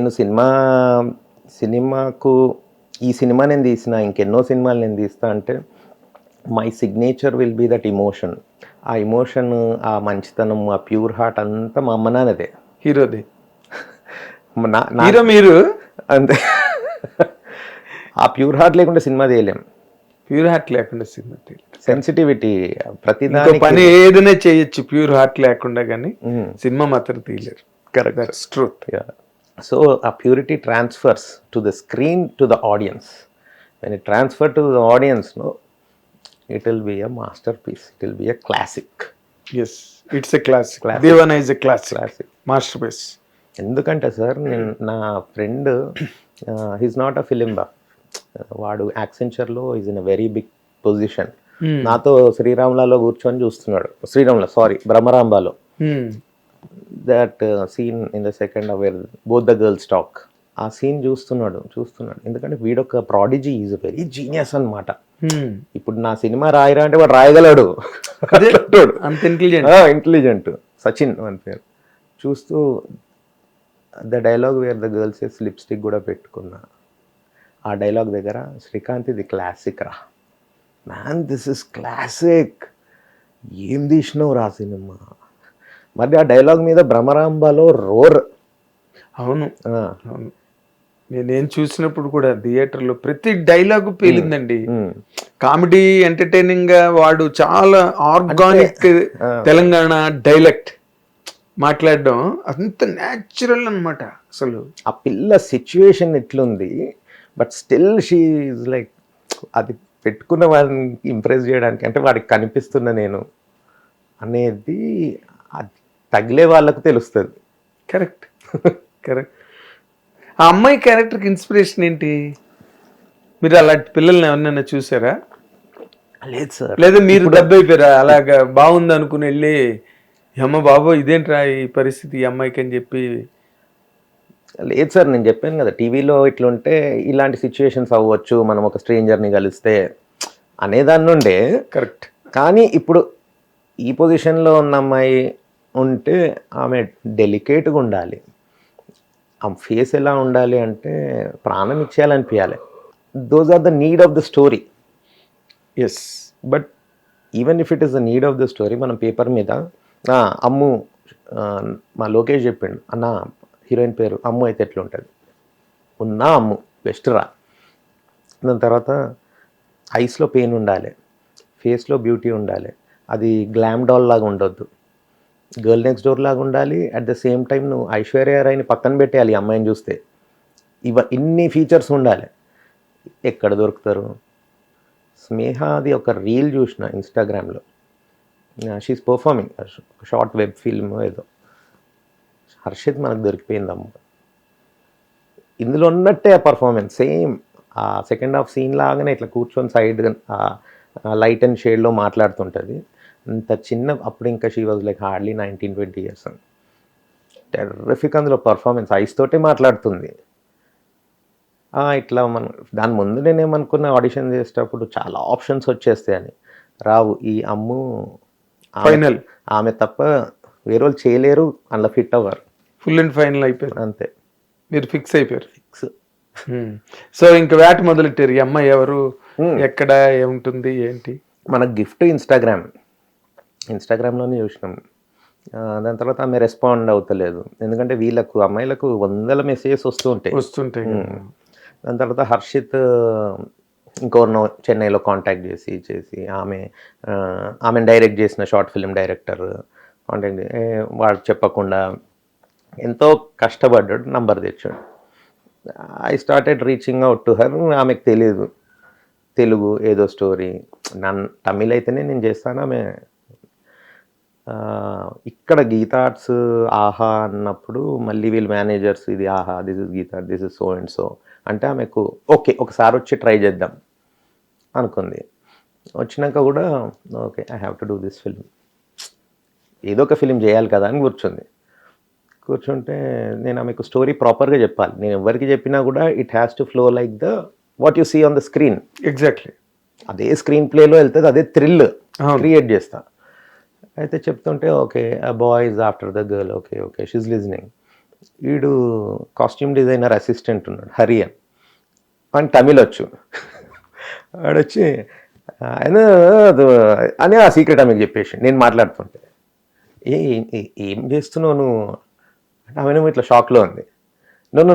నేను సినిమాకు ఈ సినిమా నేను తీసిన ఇంకెన్నో సినిమాలు నేను తీస్తా అంటే my signature will be that emotion. ఆ ఇమోషన్, ఆ మంచితనం, ఆ ప్యూర్ హార్ట్ అంతా మా అమ్మ నాన్నదే. హీరోది హీరో మీరు అంతే. ఆ ప్యూర్ హార్ట్ లేకుండా సినిమా తీయలేం. ప్యూర్ హార్ట్ లేకుండా సినిమా సెన్సిటివిటీ ప్రతి పని ఏదైనా చేయొచ్చు ప్యూర్ హార్ట్ లేకుండా, కానీ సినిమా మాత్రం తీయలేరు. Correct, that's truth. సో ఆ purity transfers to the screen to the audience. When it transfer to the audience, no, it will be a masterpiece, it will be a classic. Yes, it's a classic. Devana is a classic masterpiece. ఎందుకంటే sir నా friend he's not a film buff, వాడు యాక్సెంచర్లో is in a very big position. నాతో శ్రీరాములలో కూర్చొని చూస్తున్నాడు, భ్రమరాంబాలో, that scene in the second where both the girls talk. ఆ సీన్ చూస్తున్నాడు. ఎందుకంటే వీడొక ప్రాడిజీ, ఈజ్ వెరీ జీనియస్ అనమాట. ఇప్పుడు నా సినిమా రాయరా అంటే వాడు రాయగలడు, అంత ఇంటెలిజెంట్. సచిన్ అని పేరు. చూస్తూ the dialogue wear the girls lipstick కూడా పెట్టుకున్నా, ఆ డైలాగ్ దగ్గర శ్రీకాంత్ ఇది క్లాసిక్ రా మ్యాన్, దిస్ ఇస్ క్లాసిక్, ఏం తీసినావు రా సినిమా. మరి ఆ డైలాగ్ మీద భ్రమరాంబలో రోర్. అవును, నేను చూసినప్పుడు కూడా థియేటర్లో ప్రతి డైలాగు పేలిందండి. కామెడీ ఎంటర్టైనింగ్ గా వాడు చాలా ఆర్గానిక్ తెలంగాణ డైలెక్ట్ మాట్లాడడం అంత న్యాచురల్ అనమాట. అసలు ఆ పిల్ల సిచ్యువేషన్ ఎట్లుంది, but still she is like, అది పెట్టుకున్న వాడిని ఇంప్రెస్ చేయడానికి, అంటే వాడికి కనిపిస్తున్న నేను అనేది అది తగిలే వాళ్ళకు తెలుస్తుంది. కరెక్ట్. ఆ అమ్మాయి క్యారెక్టర్కి ఇన్స్పిరేషన్ ఏంటి? మీరు అలాంటి పిల్లల్ని ఎవరినైనా చూసారా? లేదు సార్. లేదా మీరు దెబ్బైపోయారా అలాగా బాగుంది అనుకుని వెళ్ళి, అమ్మ బాబో ఇదేంట్రా ఈ పరిస్థితి ఈ అమ్మాయికి అని చెప్పి? లేదు సార్, నేను చెప్పాను కదా, టీవీలో ఇట్లుంటే ఇలాంటి సిచ్యువేషన్స్ అవ్వచ్చు, మనం ఒక స్ట్రేంజర్ని కలిస్తే అనేదాన్ని ఉండే. కరెక్ట్. కానీ ఇప్పుడు ఈ పొజిషన్లో ఉన్న అమ్మాయి ఉంటే ఆమె డెలికేట్గా ఉండాలి. ఆ ఫేస్ ఎలా ఉండాలి అంటే ప్రాణం ఇచ్చేయాలనిపించాలి. Those are the need of the story. Yes, but even if it is the need of the story, మనం పేపర్ మీద అమ్ము, మా లోకేష్ చెప్పిండు, అన్న హీరోయిన్ పేరు అమ్ము అయితే ఎట్లుంటుంది, ఉన్నా అమ్ము బెస్ట్ రా. దాని తర్వాత ఐస్లో పెయిన్ ఉండాలి, ఫేస్లో బ్యూటీ ఉండాలి, అది గ్లామ్ డాల్ లాగా ఉండొద్దు, గర్ల్ నెక్స్ట్ డోర్ లాగా ఉండాలి. అట్ ద సేమ్ టైం నువ్వు ఐశ్వర్య రాయ్ని పక్కన పెట్టేయాలి ఈ అమ్మాయిని చూస్తే. ఇన్ని ఫీచర్స్ ఉండాలి. ఎక్కడ దొరుకుతారు? స్నేహది ఒక రీల్ చూసిన ఇన్స్టాగ్రామ్లో, she's performing short web film ఏదో. హర్షిత్ మనకు దొరికిపోయిందమ్మ. ఇందులో ఉన్నట్టే ఆ పర్ఫార్మెన్స్ సేమ్. ఆ సెకండ్ హాఫ్ సీన్ లాగానే ఇట్లా కూర్చొని సైడ్ లైట్ అండ్ షేడ్లో మాట్లాడుతుంటుంది. అంత చిన్న, అప్పుడు ఇంకా she was like hardly 19-20 years. Terrific అందులో పర్ఫార్మెన్స్. ఐస్ తోటే మాట్లాడుతుంది. ఇట్లా మనం దాని ముందు నేనేమనుకున్న, ఆడిషన్ చేసేటప్పుడు చాలా ఆప్షన్స్ వచ్చేస్తాయని. రావు. ఈ అమ్ము ఫైనల్, ఆమె తప్ప వేరే వాళ్ళు చేయలేరు, అందులో ఫిట్ అవ్వరు. ఫుల్ అండ్ ఫైనల్ అయిపోయారు. అంతే, మీరు ఫిక్స్ అయిపోయారు. సో ఇంకా వేట మొదలెట్టారు. ఈ అమ్మాయి ఎవరు, ఎక్కడ, ఏముంటుంది, ఏంటి? మన గిఫ్ట్ ఇన్స్టాగ్రామ్లోనే చూసినాం. దాని తర్వాత ఆమె రెస్పాండ్ అవుతలేదు, ఎందుకంటే వీళ్ళకు అమ్మాయిలకు 100 మెసేజెస్ వస్తుంటాయి. దాని తర్వాత హర్షిత్ ఇంకొకరినో చెన్నైలో కాంటాక్ట్ చేసి ఆమెను డైరెక్ట్ చేసిన షార్ట్ ఫిల్మ్ డైరెక్టర్ కాంటాక్ట్ వాడు చెప్పకుండా ఎంతో కష్టపడ్డాడు, నంబర్ తెచ్చాడు. I started reaching out to her. ఆమెకు తెలియదు తెలుగు ఏదో స్టోరీ, తమిళ్ అయితేనే నేను చేస్తాను. ఆమె ఇక్కడ గీతా ఆర్ట్స్ ఆహా అన్నప్పుడు మళ్ళీ వీళ్ళు మేనేజర్స్, ఇది Aha, this is Geeta, this is so and so అంటే ఆమెకు ఓకే ఒకసారి వచ్చి ట్రై చేద్దాం అనుకుంది. వచ్చినాక కూడా okay I have to do this film, ఏదో ఒక ఫిలిం చేయాలి కదా అని కూర్చుంటే నేను ఆమెకు స్టోరీ ప్రాపర్గా చెప్పాలి. నేను ఎవరికి చెప్పినా కూడా it has to flow like the what you see on the screen. Exactly అదే స్క్రీన్ ప్లేలో వెళ్తుంది, అదే థ్రిల్ క్రియేట్ చేస్తా. అయితే చెప్తుంటే okay, a boy is after the girl, okay she's listening. వీడు కాస్ట్యూమ్ డిజైనర్ అసిస్టెంట్ ఉన్నాడు హరి అని తమిళ్ వచ్చు. వాడొచ్చి ఆయన అని ఆ సీక్రెట్ ఆమెకు చెప్పేసి నేను మాట్లాడుతుంటే ఏం చేస్తున్నావు నువ్వు ఆమెనేమో ఇట్లా షాక్లో ఉంది.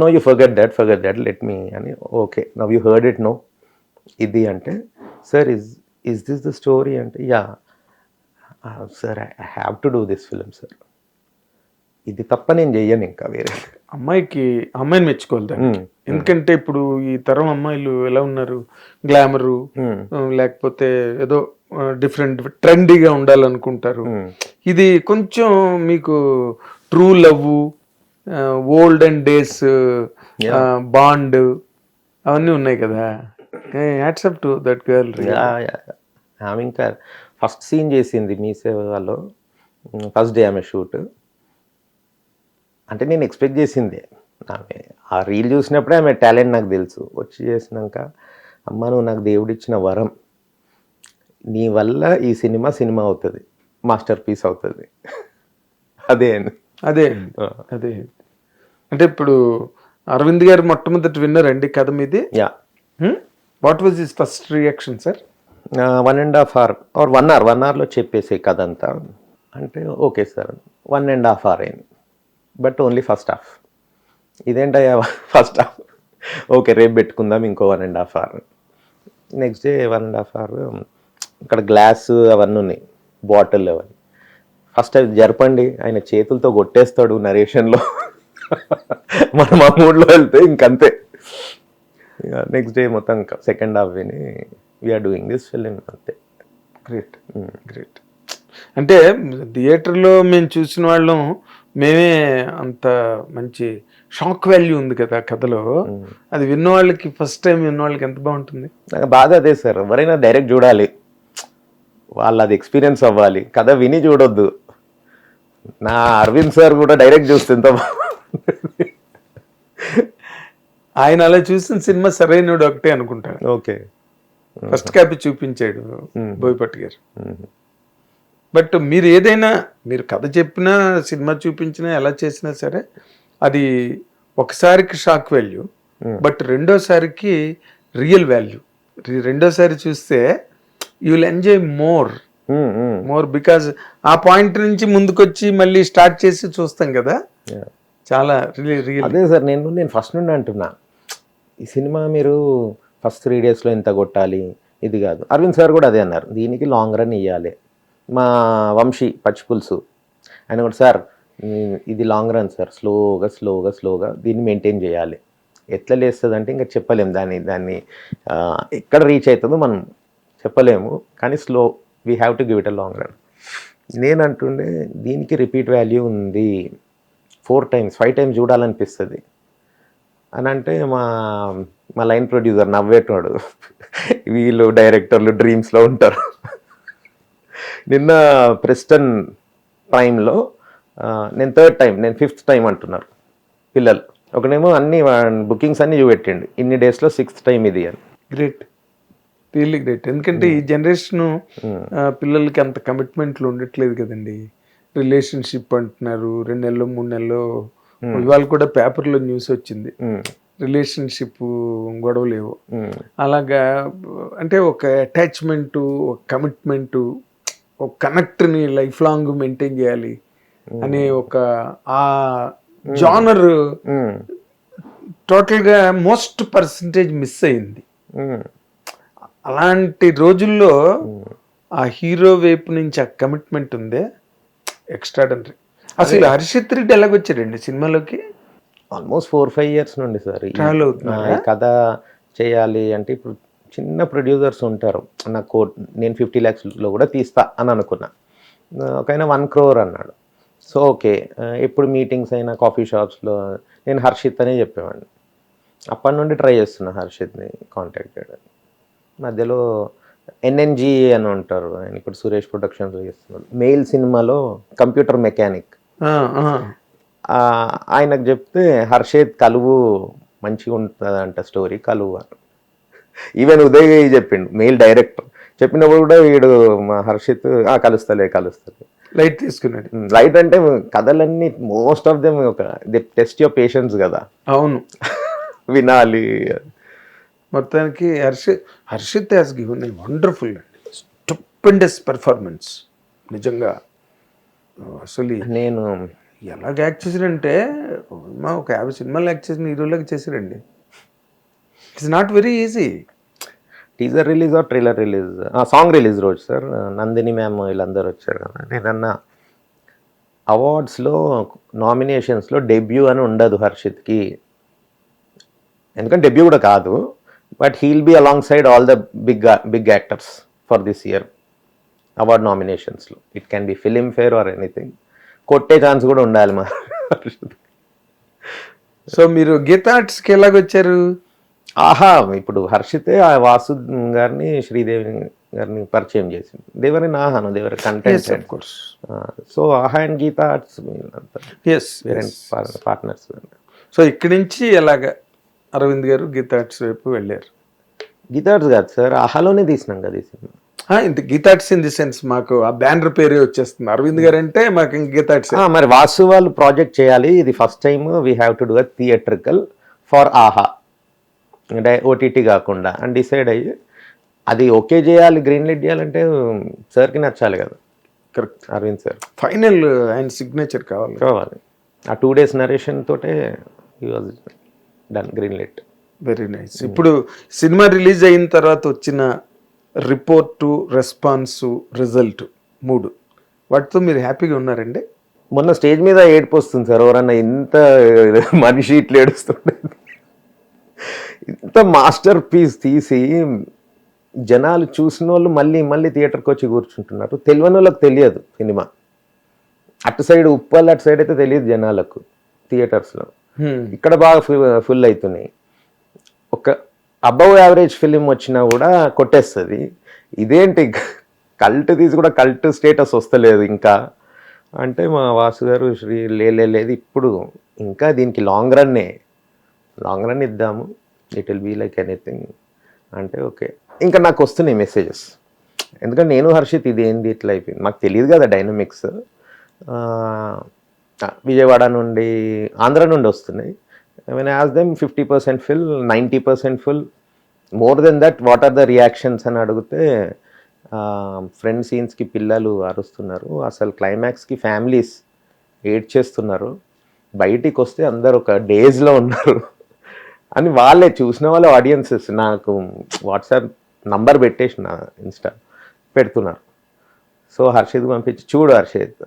No you forget that let me అని. Okay now you heard it no ఇది అంటే sir is this the story అంటే yeah sir I have to do this film sir, ఇది తప్ప నేను చెయ్యను ఇంకా వేరే. అమ్మాయిని మెచ్చుకోవాలి దాన్ని. ఎందుకంటే ఇప్పుడు ఈ తరం అమ్మాయిలు ఎలా ఉన్నారు, గ్లామరు లేకపోతే ఏదో డిఫరెంట్ ట్రెండీగా ఉండాలనుకుంటారు. ఇది కొంచెం మీకు true love, olden days bond అవన్నీ ఉన్నాయి కదా. Hats off to that girl. ఆమె ఇంకా ఫస్ట్ సీన్ చేసింది మీ సేవలో, ఫస్ట్ డే ఆమె షూట్. అంటే నేను ఎక్స్పెక్ట్ చేసింది ఆమె ఆ రీల్ చూసినప్పుడే ఆమె టాలెంట్ నాకు తెలుసు. వచ్చి చేసినాక అమ్మ నువ్వు నాకు దేవుడిచ్చిన వరం, నీ వల్ల ఈ సినిమా అవుతుంది, మాస్టర్ పీస్ అవుతుంది. అదే అదే అదే అంటే ఇప్పుడు అరవింద్ గారు మొట్టమొదటి విన్నర్ అండి కథ మీది. యా. What was his first reaction sir? 1.5 hour or 1 hour, 1 hourలో చెప్పేసే కథ అంతా అంటే ఓకే సార్ 1.5 hour అయింది, బట్ ఓన్లీ ఫస్ట్ హాఫ్. ఇదేంటయ్యా ఫస్ట్ హాఫ్, ఓకే రేపు పెట్టుకుందాం ఇంకో 1.5 hour. నెక్స్ట్ డే 1.5 hour ఇక్కడ గ్లాస్ అవన్నీ ఉన్నాయి, బాటిల్ అవన్నీ. ఫస్ట్ అది జరపండి, ఆయన చేతులతో కొట్టేస్తాడు నరేషన్లో. మనం ఆ మూడ్లో వెళ్తే ఇంకంతే. నెక్స్ట్ డే మొత్తం సెకండ్ హాఫ్ విని వీఆర్ డూయింగ్ దిస్ ఫిలిం అంతే. Great great. అంటే థియేటర్లో మేము చూసిన వాళ్ళం, మేమే అంత మంచి షాక్ వాల్యూ ఉంది కదా కథలో. అది విన్న వాళ్ళకి, ఫస్ట్ టైం విన్న వాళ్ళకి ఎంత బాగుంటుంది. నాకు బాధ అదే సార్, ఎవరైనా డైరెక్ట్ చూడాలి, వాళ్ళు అది ఎక్స్పీరియన్స్ అవ్వాలి, కథ విని చూడొద్దు. నా అరవింద్ సార్ కూడా డైరెక్ట్ చూస్తే ఎంత బాగుంటుంది. ఆయన అలా చూసిన సినిమా సరైనడు ఒకటే అనుకుంటాను. ఓకే ఫస్ట్ కాపీ చూపించాడు బోయపాటి గారు. బట్ మీరు ఏదైనా, మీరు కథ చెప్పినా సినిమా చూపించినా ఎలా చేసినా సరే అది ఒకసారికి షాక్ వాల్యూ, బట్ రెండోసారికి రియల్ వాల్యూ. రెండోసారి చూస్తే you will enjoy more because ఆ పాయింట్ నుంచి ముందుకొచ్చి మళ్ళీ స్టార్ట్ చేసి చూస్తాం కదా. చాలా రియల్. అదే సార్ నేను ఫస్ట్ నుండి అంటున్నా, ఈ సినిమా మీరు ఫస్ట్ 3 daysలో ఎంత కొట్టాలి ఇది కాదు. అరవింద్ సార్ కూడా అదే అన్నారు, దీనికి లాంగ్ రన్ ఇవ్వాలి. మా వంశీ పచ్చిపులుసు ఆయన కూడా సార్ ఇది లాంగ్ రన్ సార్, స్లోగా దీన్ని మెయింటైన్ చేయాలి. ఎట్లా లేస్తుంది అంటే ఇంకా చెప్పలేము, దాన్ని ఎక్కడ రీచ్ అవుతుందో మనం చెప్పలేము, కానీ we have to give it a long run. నేను అంటుండే దీనికి రిపీట్ వాల్యూ ఉంది, 4 times 5 times చూడాలనిపిస్తుంది అని అంటే మా లైన్ ప్రొడ్యూసర్ నవ్వేటోడు, వీళ్ళు డైరెక్టర్లు డ్రీమ్స్లో ఉంటారు. నిన్న ప్రెస్టన్ టైంలో నేను 3rd time, నేను 5th time అంటున్నారు పిల్లలు. ఒకనేమో అన్ని బుకింగ్స్ అన్ని చూపెట్టండి, ఇన్ని డేస్లో 6th time ఇది అని. Great, really great. ఎందుకంటే ఈ జనరేషన్ పిల్లలకి అంత కమిట్మెంట్లు ఉండట్లేదు కదండి. రిలేషన్షిప్ అంటున్నారు, 2 నెలలు 3 నెలలు. ఇవాళ కూడా పేపర్లో న్యూస్ వచ్చింది, రిలేషన్షిప్ గొడవలేవు. అలాగా అంటే ఒక అటాచ్మెంటు, ఒక కమిట్మెంటు, ఒక కనెక్ట్ని లైఫ్ లాంగ్ మెయింటైన్ చేయాలి అనే ఒక ఆ జానర్ టోటల్గా మోస్ట్ పర్సంటేజ్ మిస్ అయింది. అలాంటి రోజుల్లో ఆ హీరో వైపు నుంచి ఆ కమిట్మెంట్ ఉందే ఎక్స్ట్రాడనరీ. అసలు హర్షిత్ రెడ్డి ఎలాగొచ్చాడండి సినిమాలోకి? ఆల్మోస్ట్ 4-5 years నుండి సార్ ఈ కథ చేయాలి అంటే. ఇప్పుడు చిన్న ప్రొడ్యూసర్స్ ఉంటారు, నాకు నేను 50 lakhsలో కూడా తీస్తా అని అనుకున్నా, ఒక ఆయన 1 crore అన్నాడు. సో ఓకే, ఎప్పుడు మీటింగ్స్ అయినా కాఫీ షాప్స్లో నేను హర్షిత్ అనే చెప్పేవాడిని. అప్పటి నుండి ట్రై చేస్తున్నా హర్షిత్ని కాంటాక్ట్ చేయడం. మధ్యలో ఎన్ఎన్జీ అని ఉంటారు ఆయన, ఇప్పుడు సురేష్ ప్రొడక్షన్స్లో చేస్తున్నాడు. మెయిల్ సినిమాలో కంప్యూటర్ మెకానిక్, ఆయనకు చెప్తే హర్షిత్ కలువు మంచిగా ఉంటుందంట స్టోరీ, కలువు అని. ఈవెన్ ఉదయ్ చెప్పిండు, మెయిల్ డైరెక్టర్ చెప్పినప్పుడు కూడా వీడు మా హర్షిత్ కలుస్తలే. లైట్ తీసుకున్నాడు. లైట్ అంటే కథలన్నీ మోస్ట్ ఆఫ్ దెమ్ ఒక టెస్ట్ యువర్ పేషెన్స్ కదా, అవును వినాలి. మొత్తానికి Harshit has given a wonderful అండి, స్టూపెండస్ పెర్ఫార్మెన్స్ నిజంగా. అసలు నేను ఎలాగ యాక్ట్ చేశారంటే ఒక 50 సినిమాలు యాక్ట్ చేసిన హీరోలాగా చేశారండి. It's not very easy. Teaser release trailer release, song release రోజు సార్ నందిని మ్యామ్ వీళ్ళందరూ వచ్చారు కదా. నేనన్నా అవార్డ్స్లో నామినేషన్స్లో డెబ్యూ అని ఉండదు హర్షిత్కి, ఎందుకంటే డెబ్యూ కూడా కాదు, but he'll be alongside all the big actors for this year award నామినేషన్స్లో. It can be Filmfare or anything. కొట్టే ఛాన్స్ కూడా ఉండాలి మా హర్షిత్. సో మీరు గీతా ఆర్ట్స్కి ఎలాగొచ్చారు? ఆహా, ఇప్పుడు హర్షితే ఆ వాసు గారిని శ్రీదేవి గారిని పరిచయం చేసింది. దేవరి నాహాను దేవరి content course. So Aha and Geetha Arts partners. So ఇక్కడి నుంచి ఎలాగ అరవింద్ గారు గీతా ఆర్ట్స్ వైపు వెళ్ళారు? గీతా ఆర్ట్స్ కాదు సార్, ఆహాలోనే తీసినాం కదా ఈ సినిమా. ఇంత Geetha Arts in the sense మాకు ఆ బ్యానర్ పేరే వచ్చేస్తుంది, అరవింద్ గారు అంటే మాకు ఇంక గీతా ఆర్ట్స్. మరి వాసు వాళ్ళు ప్రాజెక్ట్ చేయాలి, ఇది first time we have to do a theatrical for ఆహా, అంటే ఓటీటీ కాకుండా అని డిసైడ్ అయ్యి అది ఓకే చేయాలి, గ్రీన్ లైట్ చేయాలంటే సార్కి నచ్చాలి కదా. కరెక్ట్, అరవింద్ సార్ ఫైనల్ ఆయన సిగ్నేచర్ కావాలి. ఆ 2 days నరేషన్ తోటే he was done green light. Very nice. ఇప్పుడు సినిమా రిలీజ్ అయిన తర్వాత వచ్చిన రిపోర్టు, రెస్పాన్సు, రిజల్ట్ 3 వాటితో మీరు హ్యాపీగా ఉన్నారండి? మొన్న స్టేజ్ మీద ఏడుపు వస్తుంది సార్, ఎవరన్నా ఇంత మనిషి ఇట్లా ఏడుస్తుండేది. ఇంత మాస్టర్ పీస్ తీసి జనాలు చూసిన వాళ్ళు మళ్ళీ మళ్ళీ థియేటర్కి వచ్చి కూర్చుంటున్నారు. తెలియని వాళ్ళకి తెలియదు సినిమా. అటు సైడ్ ఉప్పల్ అటు సైడ్ అయితే తెలియదు జనాలకు థియేటర్స్లో, ఇక్కడ బాగా ఫుల్ అవుతున్నాయి. ఒక అబవ్ యావరేజ్ ఫిలిం వచ్చినా కూడా కొట్టేస్తుంది. ఇదేంటి కల్ట్ తీసి కూడా కల్ట్ స్టేటస్ వస్తలేదు ఇంకా అంటే మా వాసు గారు లేదు ఇప్పుడు ఇంకా దీనికి లాంగ్ రన్ ఇద్దాము, it will be like anything అంటే ఓకే. ఇంకా నాకు వస్తున్నాయి మెసేజెస్, ఎందుకంటే నేను హర్షిత్ ఇదేంది ఇట్లా అయిపోయింది, మాకు తెలియదు కదా డైనమిక్స్. విజయవాడ నుండి ఆంధ్ర నుండి వస్తున్నాయి. when I ask them 50% fill, 90% full, more than that what are the reactions అని అడిగితే ఫ్రెండ్ సీన్స్కి పిల్లలు అరుస్తున్నారు, అసలు క్లైమాక్స్కి ఫ్యామిలీస్ ఏడ్ చేస్తున్నారు, బయటికి వస్తే అందరు ఒక డేజ్లో ఉన్నారు అని వాళ్ళే చూసిన వాళ్ళ ఆడియన్సెస్ నాకు వాట్సాప్ నంబర్ పెట్టేసి నా ఇన్స్టా పెడుతున్నారు. సో హర్షిత్ పంపించి చూడు హర్షిత్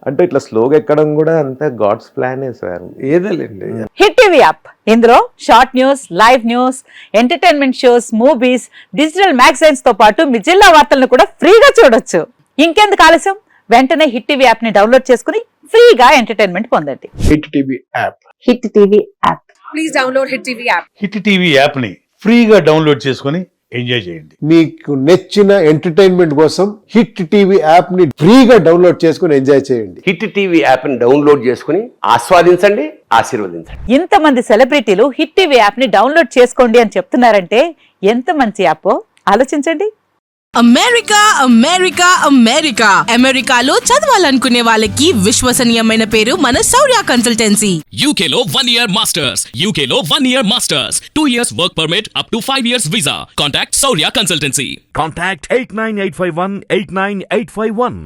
అంటే ఇట్లా స్లోగా ఎక్కడం కూడా అంతా గాడ్స్ ప్లానే సార్. ఏదేలేండి. హిట్ టీవీ యాప్, ఇందులో short news, live news, entertainment shows, movies, digital magazines తో పాటు మీ జిల్లా వార్తలను కూడా ఫ్రీగా చూడొచ్చు. ఇంకెందుకు ఆలస్యం, వెంటనే హిట్ టీవీ యాప్ ని డౌన్లోడ్ చేసుకుని ఫ్రీగా ఎంటర్టైన్మెంట్ పొందండి. Hit TV app. Hit TV app. Please download hit TV app. Hit TV app ని ఫ్రీగా డౌన్లోడ్ చేసుకుని ఎంజాయ్ చేయండి. మీకు నచ్చిన ఎంటర్టైన్మెంట్ కోసం హిట్ టీవీ యాప్ ని ఫ్రీగా డౌన్లోడ్ చేసుకుని ఎంజాయ్ చేయండి. హిట్ టీవీ యాప్ ని డౌన్లోడ్ చేసుకుని ఆస్వాదించండి, ఆశీర్వదించండి. ఇంతమంది సెలబ్రిటీలు హిట్ టీవీ యాప్ ని డౌన్లోడ్ చేసుకోండి అని చెప్తున్నారంటే ఎంత మంచి యాప్ ఆలోచించండి. అమెరికా అమెరికా అమెరికా అమెరికాలో చదవాలనుకునే వాళ్ళకి విశ్వసనీయమైన పేరు మన శౌర్య కన్సల్టెన్సీ. UK లో 1 year masters, UK లో 1 year masters, 2 years work permit up to 5 years visa. Contact Saurya Consultancy. Contact 89851 89851.